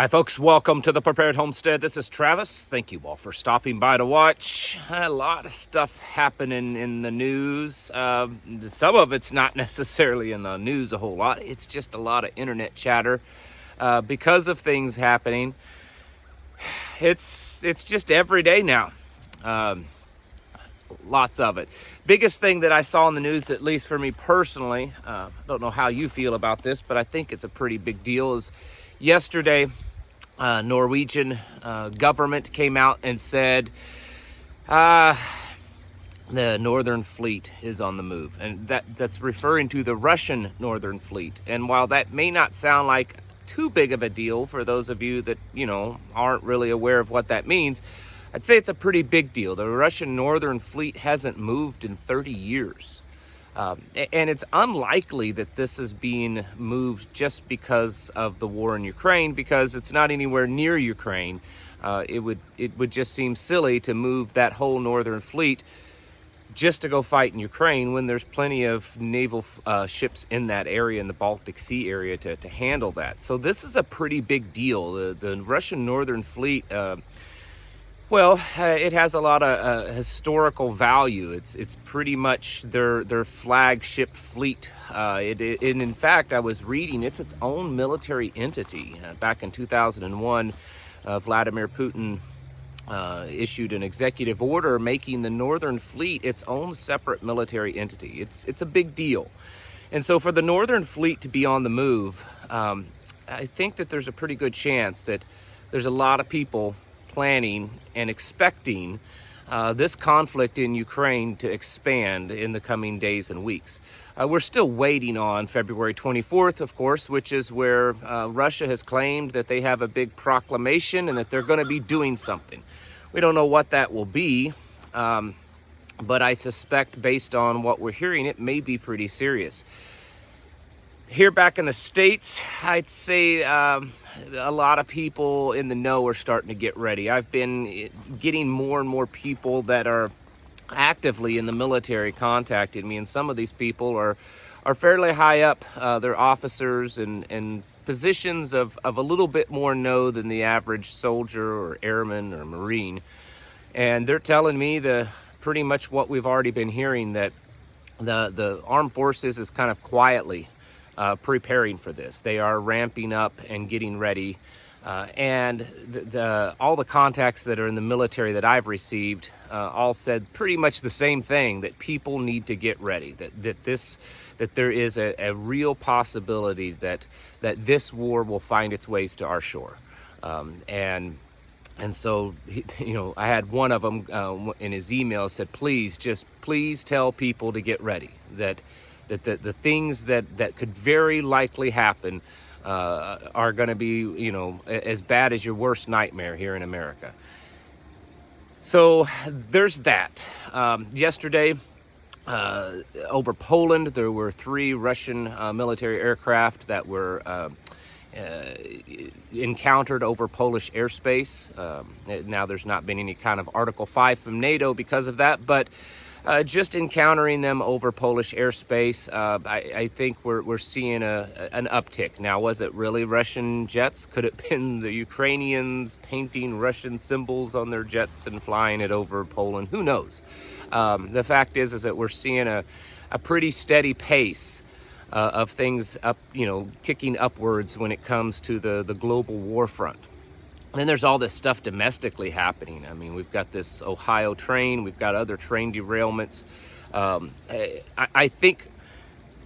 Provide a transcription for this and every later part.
Hi folks, welcome to the Prepared Homestead. This is Travis. Thank you all for stopping by to watch. A lot of stuff happening in the news. Some of it's not necessarily in the news a whole lot. It's just a lot of internet chatter because of things happening. It's just every day now. Lots of it. Biggest thing that I saw in the news, at least for me personally, I don't know how you feel about this, but I think it's a pretty big deal, is yesterday Norwegian government came out and said the Northern Fleet is on the move. And that's referring to the Russian Northern Fleet. And while that may not sound like too big of a deal for those of you that, aren't really aware of what that means, I'd say it's a pretty big deal. The Russian Northern Fleet hasn't moved in 30 years. And it's unlikely that this is being moved just because of the war in Ukraine, because it's not anywhere near Ukraine. It would just seem silly to move that whole Northern Fleet just to go fight in Ukraine when there's plenty of naval ships in that area, in the Baltic Sea area, to handle that. So this is a pretty big deal. The Russian Northern Fleet, it has a lot of historical value. It's pretty much their flagship fleet. And in fact, I was reading, it's its own military entity. Back in 2001, Vladimir Putin issued an executive order making the Northern Fleet its own separate military entity. It's a big deal. And so for the Northern Fleet to be on the move, I think that there's a pretty good chance that there's a lot of people planning and expecting this conflict in Ukraine to expand in the coming days and weeks. We're still waiting on February 24th, of course, which is where Russia has claimed that they have a big proclamation and that they're going to be doing something. We don't know what that will be, but I suspect, based on what we're hearing, it may be pretty serious. Here back in the States, I'd say a lot of people in the know are starting to get ready. I've been getting more and more people that are actively in the military contacting me, and some of these people are fairly high up. They're officers and positions of a little bit more know than the average soldier or airman or Marine. And they're telling me pretty much what we've already been hearing, that the armed forces is kind of quietly preparing for this. They are ramping up and getting ready. And all the contacts that are in the military that I've received all said pretty much the same thing, that people need to get ready, that there is a real possibility that this war will find its ways to our shore. And so, I had one of them in his email said, please tell people to get ready, that the things that could very likely happen are going to be, as bad as your worst nightmare here in America. So there's that. Yesterday, over Poland, there were 3 Russian military aircraft that were encountered over Polish airspace. Now, there's not been any kind of Article 5 from NATO because of that, but just encountering them over Polish airspace, I think we're seeing an uptick. Now, was it really Russian jets? Could it have been the Ukrainians painting Russian symbols on their jets and flying it over Poland? Who knows? The fact is that we're seeing a pretty steady pace of things up, ticking upwards when it comes to the global war front. And then there's all this stuff domestically happening. I mean, we've got this Ohio train, we've got other train derailments. I think,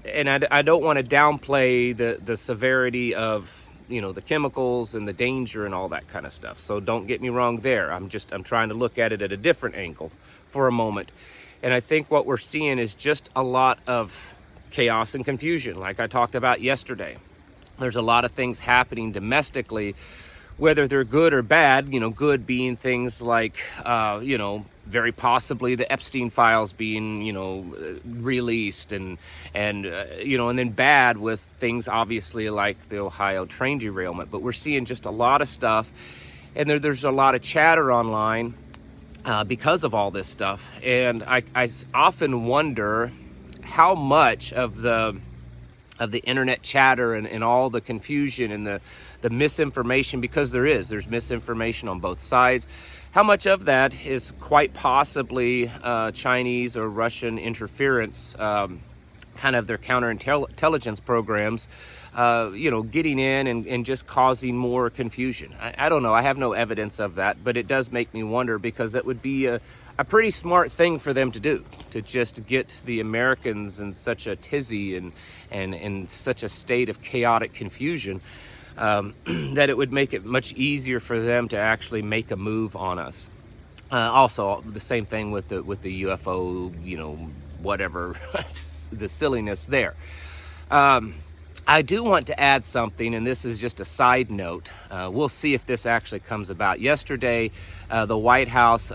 and I don't want to downplay the severity of, the chemicals and the danger and all that kind of stuff. So don't get me wrong there. I'm trying to look at it at a different angle for a moment. And I think what we're seeing is just a lot of chaos and confusion, like I talked about yesterday. There's a lot of things happening domestically, whether they're good or bad, good being things like, very possibly the Epstein files being, released and then bad with things obviously like the Ohio train derailment. But we're seeing just a lot of stuff, and there's a lot of chatter online because of all this stuff. And I often wonder how much of the the internet chatter and all the confusion and the misinformation, because there's misinformation on both sides. How much of that is quite possibly Chinese or Russian interference, kind of their counterintelligence programs, getting in and just causing more confusion? I don't know. I have no evidence of that, but it does make me wonder, because that would be a pretty smart thing for them to do, to just get the Americans in such a tizzy and in such a state of chaotic confusion, that it would make it much easier for them to actually make a move on us. Also, the same thing with the UFO, whatever, the silliness there. I do want to add something, and this is just a side note. We'll see if this actually comes about. Yesterday, the White House,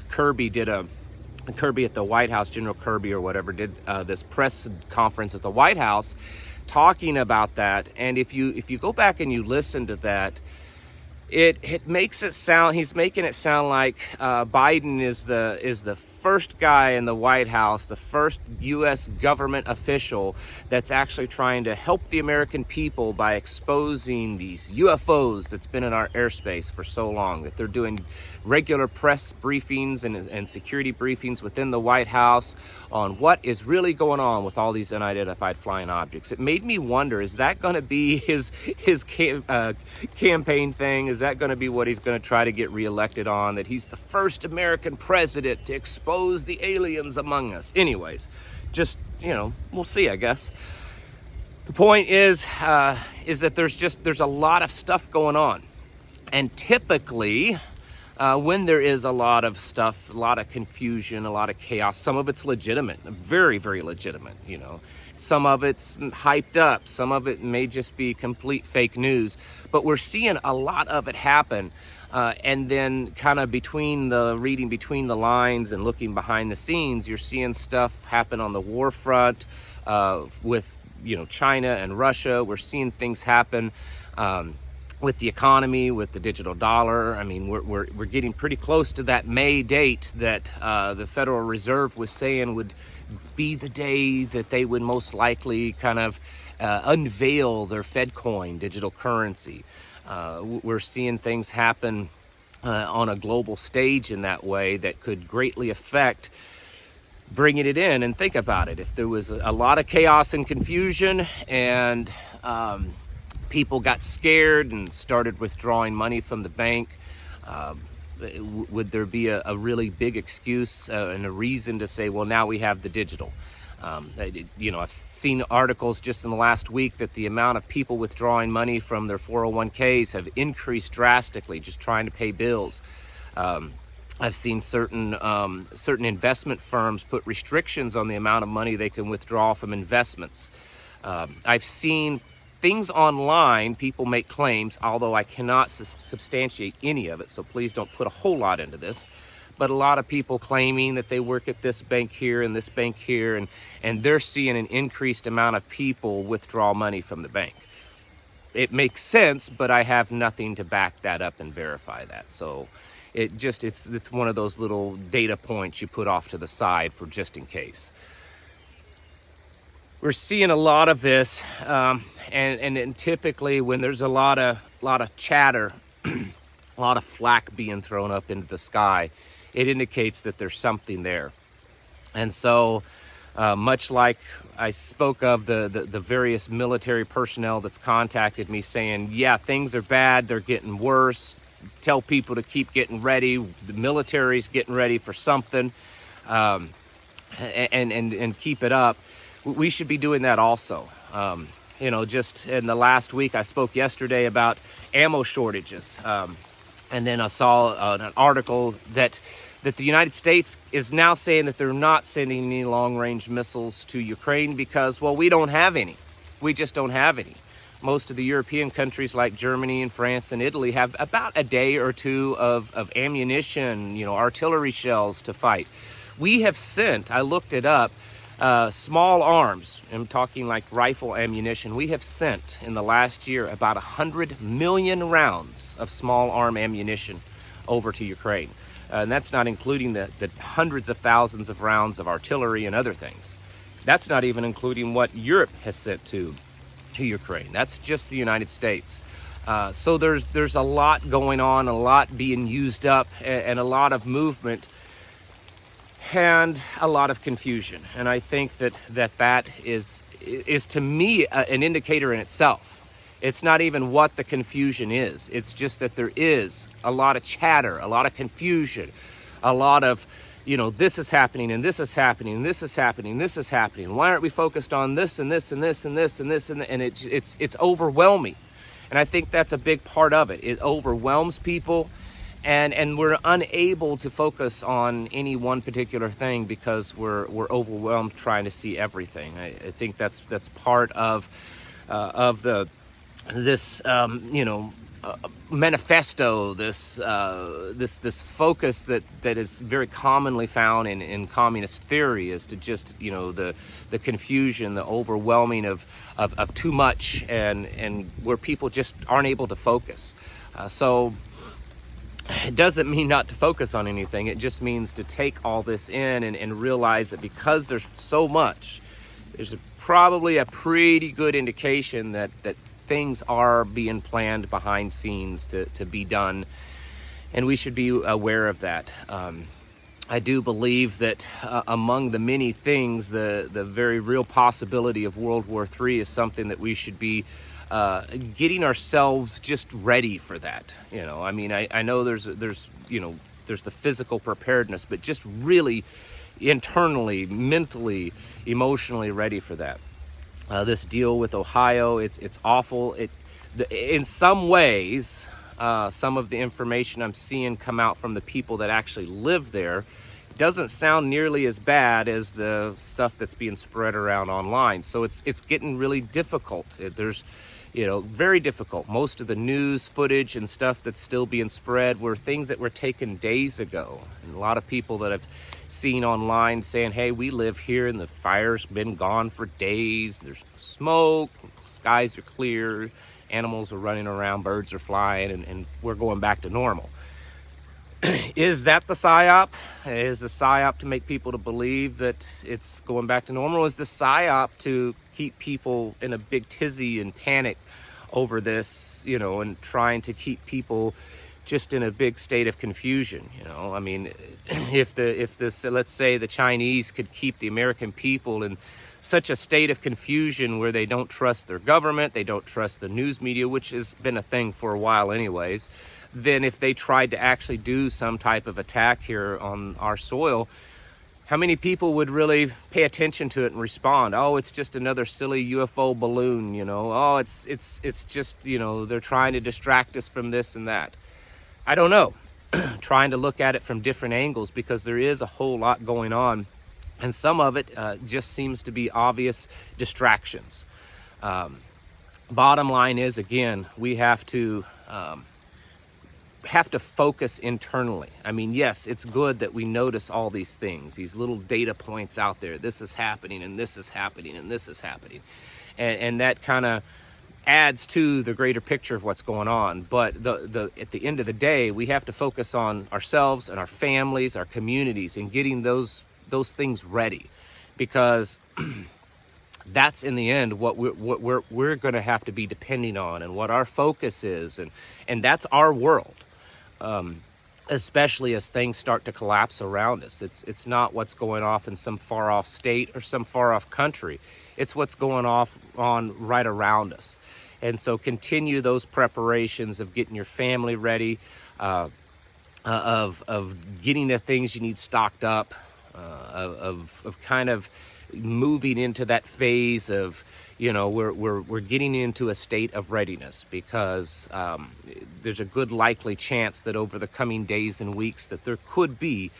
Kirby at the White House, General Kirby or whatever, did this press conference at the White House talking about that. And if you go back and you listen to that, it makes it sound, he's making it sound like Biden is the first guy in the White House, the first U.S. government official that's actually trying to help the American people by exposing these UFOs that's been in our airspace for so long, that they're doing regular press briefings and security briefings within the White House on what is really going on with all these unidentified flying objects. It made me wonder, is that going to be his campaign thing? Is that going to be what he's going to try to get reelected on, that he's the first American president to expose the aliens among us? Anyways, just, we'll see, I guess. The point is that there's a lot of stuff going on. And typically, when there is a lot of stuff, a lot of confusion, a lot of chaos, some of it's legitimate, very, very legitimate, Some of it's hyped up. Some of it may just be complete fake news. But we're seeing a lot of it happen. And then kind of reading between the lines and looking behind the scenes, you're seeing stuff happen on the war front with, China and Russia. We're seeing things happen with the economy, with the digital dollar. I mean, we're getting pretty close to that May date that the Federal Reserve was saying would be the day that they would most likely kind of unveil their Fed coin, digital currency. We're seeing things happen on a global stage in that way that could greatly affect bringing it in. And think about it. If there was a lot of chaos and confusion and people got scared and started withdrawing money from the bank, would there be a really big excuse and a reason to say, well, now we have the digital? I've seen articles just in the last week that the amount of people withdrawing money from their 401ks have increased drastically, just trying to pay bills. I've seen certain investment firms put restrictions on the amount of money they can withdraw from investments. I've seen things online, people make claims, although I cannot substantiate any of it, so please don't put a whole lot into this. But a lot of people claiming that they work at this bank here and this bank here, and they're seeing an increased amount of people withdraw money from the bank. It makes sense, but I have nothing to back that up and verify that. So it's one of those little data points you put off to the side for just in case. We're seeing a lot of this, and typically when there's a lot of chatter, a lot of flack being thrown up into the sky, it indicates that there's something there. And so, much like I spoke of the various military personnel that's contacted me saying, yeah, things are bad, they're getting worse, tell people to keep getting ready, the military's getting ready for something, and keep it up. We should be doing that also. Just in the last week, I spoke yesterday about ammo shortages. And then I saw an article that the United States is now saying that they're not sending any long-range missiles to Ukraine because, well, we don't have any. We just don't have any. Most of the European countries like Germany and France and Italy have about a day or two of ammunition, artillery shells to fight. We have sent, I looked it up, small arms, I'm talking like rifle ammunition, we have sent in the last year about 100 million rounds of small arm ammunition over to Ukraine. And that's not including the hundreds of thousands of rounds of artillery and other things. That's not even including what Europe has sent to Ukraine. That's just the United States. So there's a lot going on, a lot being used up, and a lot of movement, and a lot of confusion. And I think that is to me an indicator in itself. It's not even what the confusion is. It's just that there is a lot of chatter, a lot of confusion, a lot of, this is happening and this is happening and this is happening and this is happening. Why aren't we focused on this and this and this and this and this and it's overwhelming. And I think that's a big part of it. It overwhelms people, and we're unable to focus on any one particular thing because we're overwhelmed trying to see everything. I think that's part of this manifesto, this focus that is very commonly found in communist theory, is to just the confusion, the overwhelming of too much, and where people just aren't able to focus. So it doesn't mean not to focus on anything. It just means to take all this in and realize that because there's so much, there's probably a pretty good indication that things are being planned behind scenes to be done, and we should be aware of that. I do believe that among the many things, the very real possibility of World War III is something that we should be getting ourselves just ready for that. I know there's the physical preparedness, but just really internally, mentally, emotionally ready for that. This deal with Ohio, it's awful. In some ways, some of the information I'm seeing come out from the people that actually live there doesn't sound nearly as bad as the stuff that's being spread around online. So it's getting really difficult. There's very difficult. Most of the news footage and stuff that's still being spread were things that were taken days ago. And a lot of people that I've seen online saying, hey, we live here and the fire's been gone for days. There's no smoke, skies are clear, animals are running around, birds are flying, and we're going back to normal. Is that the PSYOP? Is the PSYOP to make people to believe that it's going back to normal? Or is the PSYOP to keep people in a big tizzy and panic over this, and trying to keep people just in a big state of confusion? If this, let's say the Chinese could keep the American people in such a state of confusion where they don't trust their government, they don't trust the news media, which has been a thing for a while anyways, then if they tried to actually do some type of attack here on our soil, how many people would really pay attention to it and respond? Oh, it's just another silly UFO balloon, Oh, it's just, they're trying to distract us from this and that. I don't know. Trying to look at it from different angles, because there is a whole lot going on, and some of it just seems to be obvious distractions. Bottom line is, again, we have to focus internally. Yes, it's good that we notice all these things, these little data points out there. This is happening, and this is happening, and this is happening. And that kind of adds to the greater picture of what's going on. But at the end of the day, we have to focus on ourselves and our families, our communities, and getting those things ready, because that's in the end what we're going to have to be depending on, and what our focus is, and that's our world. Especially as things start to collapse around us. It's not what's going off in some far off state or some far off country. It's what's going on right around us. And so continue those preparations of getting your family ready, of getting the things you need stocked up, of kind of moving into that phase of, we're getting into a state of readiness, because there's a good likely chance that over the coming days and weeks that there could be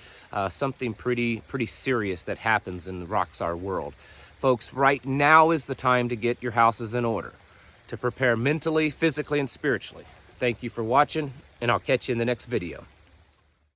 something pretty serious that happens and rocks our world. Folks, right now is the time to get your houses in order, to prepare mentally, physically, and spiritually. Thank you for watching, and I'll catch you in the next video.